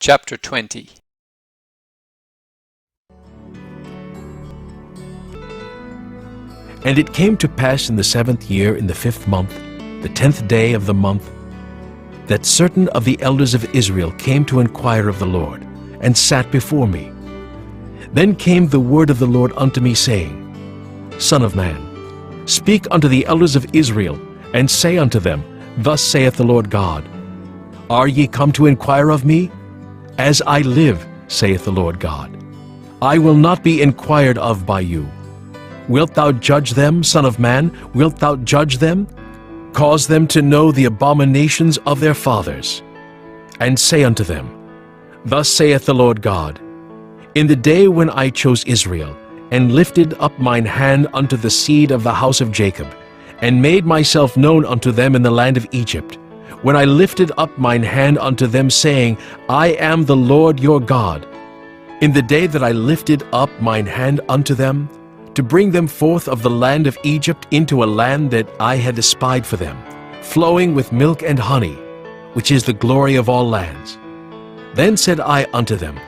Chapter 20. And it came to pass in the 7th year, in the 5th month, the 10th day of the month, that certain of the elders of Israel came to inquire of the Lord, and sat before me. Then came the word of the Lord unto me, saying, Son of man, speak unto the elders of Israel, and say unto them, Thus saith the Lord God, Are ye come to inquire of me? As I live, saith the Lord God, I will not be inquired of by you. Wilt thou judge them, Son of man? Wilt thou judge them? Cause them to know the abominations of their fathers. And say unto them, Thus saith the Lord God, In the day when I chose Israel, and lifted up mine hand unto the seed of the house of Jacob, and made myself known unto them in the land of Egypt, when I lifted up mine hand unto them, saying, I am the Lord your God, in the day that I lifted up mine hand unto them, to bring them forth of the land of Egypt into a land that I had espied for them, flowing with milk and honey, which is the glory of all lands. Then said I unto them,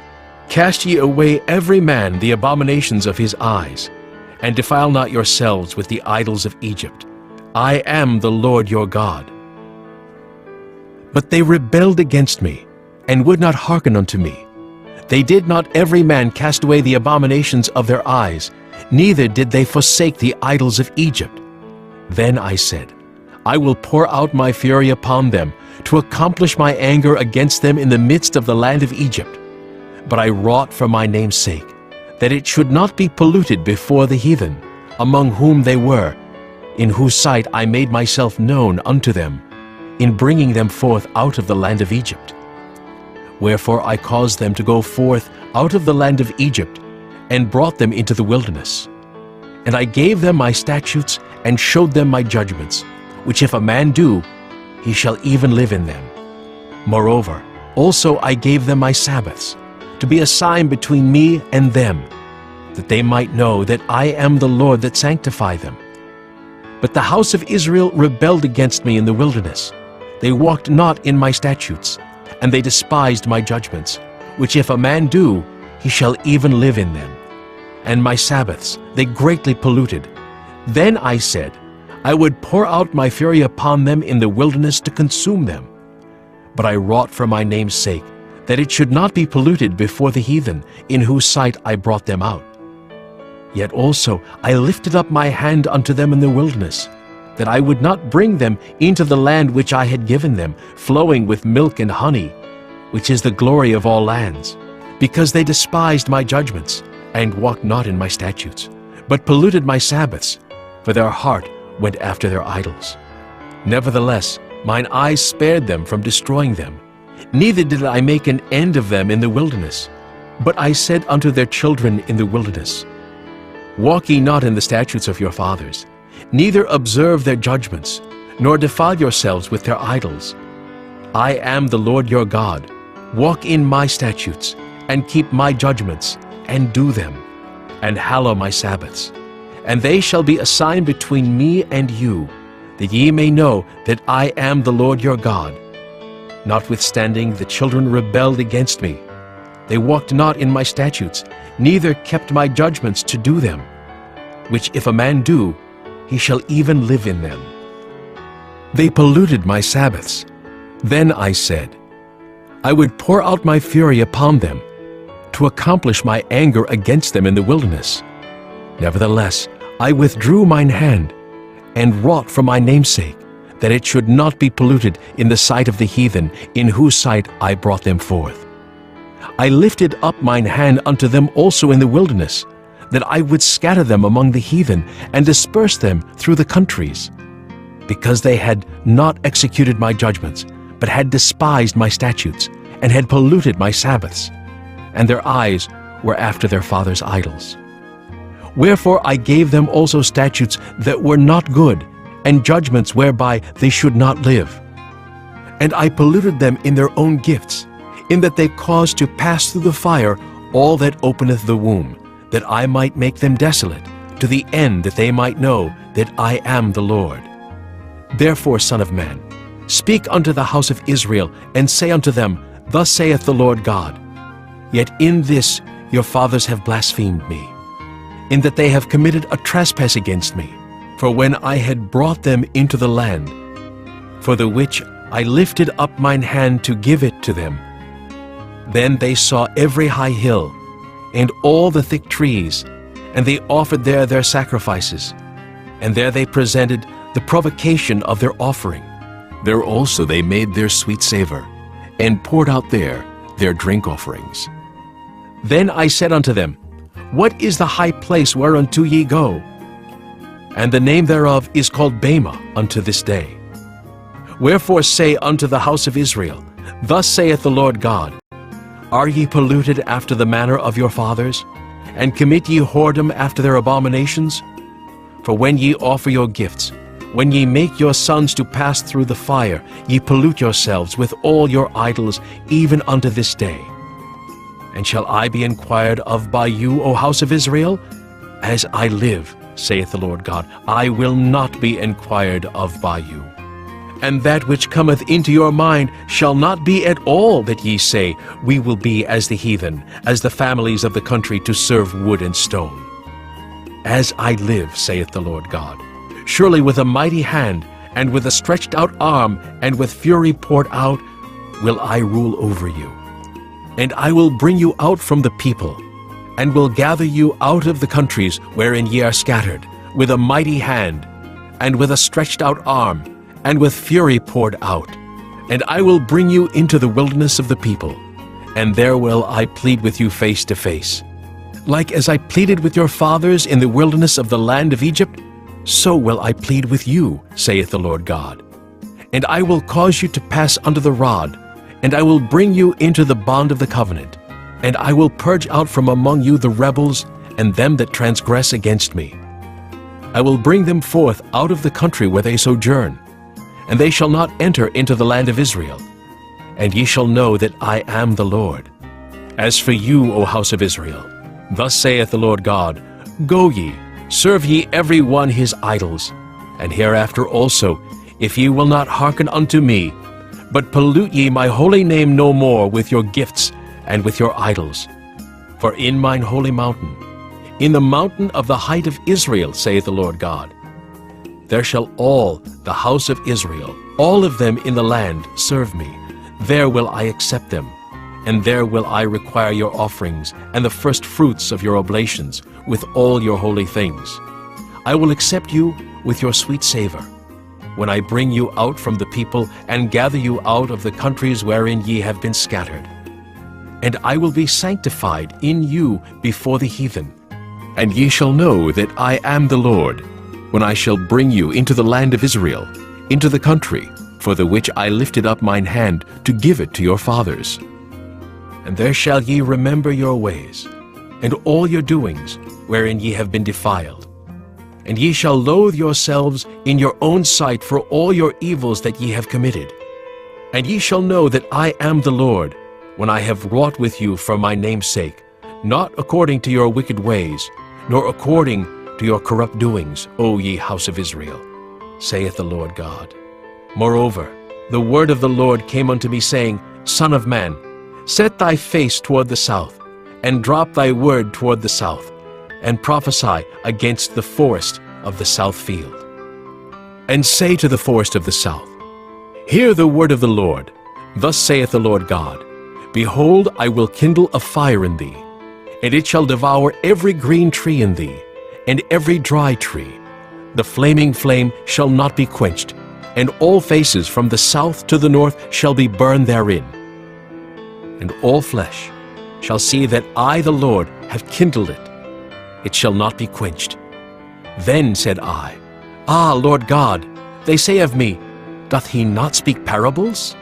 Cast ye away every man the abominations of his eyes, and defile not yourselves with the idols of Egypt. I am the Lord your God. But they rebelled against me, and would not hearken unto me. They did not every man cast away the abominations of their eyes, neither did they forsake the idols of Egypt. Then I said, I will pour out my fury upon them, to accomplish my anger against them in the midst of the land of Egypt. But I wrought for my name's sake, that it should not be polluted before the heathen, among whom they were, in whose sight I made myself known unto them, in bringing them forth out of the land of Egypt. Wherefore I caused them to go forth out of the land of Egypt, and brought them into the wilderness. And I gave them my statutes, and showed them my judgments, which if a man do, he shall even live in them. Moreover, also I gave them my Sabbaths, to be a sign between me and them, that they might know that I am the Lord that sanctify them. But the house of Israel rebelled against me in the wilderness. They walked not in my statutes, and they despised my judgments, which if a man do, he shall even live in them. And my Sabbaths they greatly polluted. Then I said, I would pour out my fury upon them in the wilderness to consume them. But I wrought for my name's sake, that it should not be polluted before the heathen, in whose sight I brought them out. Yet also I lifted up my hand unto them in the wilderness, that I would not bring them into the land which I had given them, flowing with milk and honey, which is the glory of all lands, because they despised my judgments, and walked not in my statutes, but polluted my Sabbaths, for their heart went after their idols. Nevertheless, mine eyes spared them from destroying them, neither did I make an end of them in the wilderness. But I said unto their children in the wilderness, Walk ye not in the statutes of your fathers, neither observe their judgments, nor defile yourselves with their idols. I am the Lord your God. Walk in my statutes, and keep my judgments, and do them, and hallow my Sabbaths. And they shall be a sign between me and you, that ye may know that I am the Lord your God. Notwithstanding, the children rebelled against me. They walked not in my statutes, neither kept my judgments to do them, which if a man do, he shall even live in them. They polluted my Sabbaths. Then I said, I would pour out my fury upon them, to accomplish my anger against them in the wilderness. Nevertheless, I withdrew mine hand, and wrought for my name's sake, that it should not be polluted in the sight of the heathen, in whose sight I brought them forth. I lifted up mine hand unto them also in the wilderness, that I would scatter them among the heathen, and disperse them through the countries, because they had not executed my judgments, but had despised my statutes, and had polluted my Sabbaths, and their eyes were after their fathers' idols. Wherefore I gave them also statutes that were not good, and judgments whereby they should not live. And I polluted them in their own gifts, in that they caused to pass through the fire all that openeth the womb, that I might make them desolate, to the end that they might know that I am the Lord. Therefore, Son of man, speak unto the house of Israel, and say unto them, Thus saith the Lord God, Yet in this your fathers have blasphemed me, in that they have committed a trespass against me. For when I had brought them into the land, for the which I lifted up mine hand to give it to them, then they saw every high hill, and all the thick trees, and they offered there their sacrifices, and there they presented the provocation of their offering. There also they made their sweet savor, and poured out there their drink offerings. Then I said unto them, What is the high place whereunto ye go? And the name thereof is called Bema unto this day. Wherefore say unto the house of Israel, Thus saith the Lord God, Are ye polluted after the manner of your fathers, and commit ye whoredom after their abominations? For when ye offer your gifts, when ye make your sons to pass through the fire, ye pollute yourselves with all your idols, even unto this day. And shall I be inquired of by you, O house of Israel? As I live, saith the Lord God, I will not be inquired of by you. And that which cometh into your mind shall not be at all that ye say, We will be as the heathen, as the families of the country, to serve wood and stone. As I live, saith the Lord God, surely with a mighty hand, and with a stretched out arm, and with fury poured out, will I rule over you. And I will bring you out from the people, and will gather you out of the countries wherein ye are scattered, with a mighty hand, and with a stretched out arm, and with fury poured out. And I will bring you into the wilderness of the people, and there will I plead with you face to face. Like as I pleaded with your fathers in the wilderness of the land of Egypt, so will I plead with you, saith the Lord God. And I will cause you to pass under the rod, and I will bring you into the bond of the covenant, and I will purge out from among you the rebels and them that transgress against me. I will bring them forth out of the country where they sojourn, and they shall not enter into the land of Israel. And ye shall know that I am the Lord. As for you, O house of Israel, thus saith the Lord God, Go ye, serve ye every one his idols, and hereafter also, if ye will not hearken unto me, but pollute ye my holy name no more with your gifts and with your idols. For in mine holy mountain, in the mountain of the height of Israel, saith the Lord God, there shall all the house of Israel, all of them in the land, serve me. There will I accept them, and there will I require your offerings and the first fruits of your oblations with all your holy things. I will accept you with your sweet savor, when I bring you out from the people and gather you out of the countries wherein ye have been scattered. And I will be sanctified in you before the heathen. And ye shall know that I am the Lord, when I shall bring you into the land of Israel, into the country, for the which I lifted up mine hand to give it to your fathers. And there shall ye remember your ways, and all your doings, wherein ye have been defiled. And ye shall loathe yourselves in your own sight for all your evils that ye have committed. And ye shall know that I am the Lord, when I have wrought with you for my name's sake, not according to your wicked ways, nor according to your corrupt doings, O ye house of Israel, saith the Lord God. Moreover, the word of the Lord came unto me, saying, Son of man, set thy face toward the south, and drop thy word toward the south, and prophesy against the forest of the south field. And say to the forest of the south, Hear the word of the Lord. Thus saith the Lord God, Behold, I will kindle a fire in thee, and it shall devour every green tree in thee, and every dry tree. The flaming flame shall not be quenched, and all faces from the south to the north shall be burned therein. And all flesh shall see that I, the Lord, have kindled it. It shall not be quenched. Then said I, Ah, Lord God, they say of me, Doth he not speak parables?